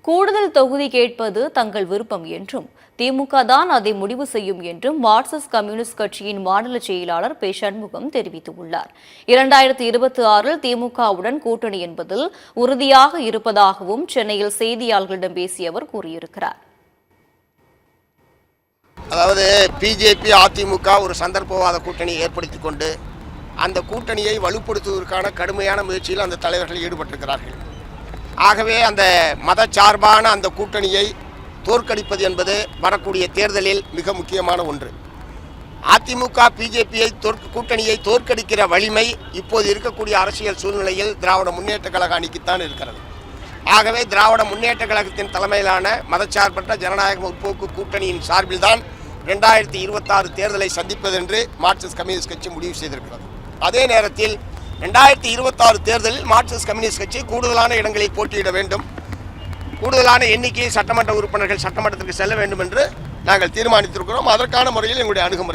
கூடுதல் தொகுதி கேட்பது தங்கள் விருப்பம் என்றும் திமுக தான் அதை முடிவு செய்யும் என்றும் மார்க்சிஸ்ட் கம்யூனிஸ்ட் கட்சியின் மாநில செயலாளர் பே சண்முகம் தெரிவித்துள்ளார். 2026 திமுகவுடன் கூட்டணி என்பதில் உறுதியாக இருப்பதாகவும் சென்னையில் செய்தியாளர்களிடம் பேசிய அவர் கூறியிருக்கிறார். அதாவது பிஜேபி அதிமுக ஒரு சந்தர்ப்பவாத கூட்டணியை ஏற்படுத்திக் கொண்டு அந்த கூட்டணியை வலுப்படுத்துவதற்கான கடுமையான முயற்சியில் அந்த தலைவர்கள் ஈடுபட்டிருக்கிறார்கள். ஆகவே அந்த மதச்சார்பான அந்த கூட்டணியை தோற்கடிப்பது என்பது வரக்கூடிய தேர்தலில் மிக முக்கியமான ஒன்று. அதிமுக பிஜேபியை கூட்டணியை தோற்கடிக்கிற வலிமை இப்போது இருக்கக்கூடிய அரசியல் சூழ்நிலையில் திராவிட முன்னேற்ற கழக அணிக்குத்தான் இருக்கிறது. ஆகவே திராவிட முன்னேற்ற கழகத்தின் தலைமையிலான மதச்சார்பற்ற ஜனநாயக முற்போக்கு கூட்டணியின் சார்பில்தான் 2026 தேர்தலை சந்திப்பதென்று மார்க்சிஸ்ட் கம்யூனிஸ்ட் கட்சி முடிவு செய்திருக்கிறது. அதே நேரத்தில் 2026 தேர்தலில் மார்க்சிஸ்ட் கம்யூனிஸ்ட் கட்சி கூடுதலான இடங்களில் போட்டியிட வேண்டும், கூடுதலான எண்ணிக்கையில் சட்டமன்ற உறுப்பினர்கள் சட்டமன்றத்திற்கு செல்ல வேண்டும் என்று நாங்கள் தீர்மானித்திருக்கிறோம். அதற்கான முறையில் எங்களுடைய அணுகுமுறை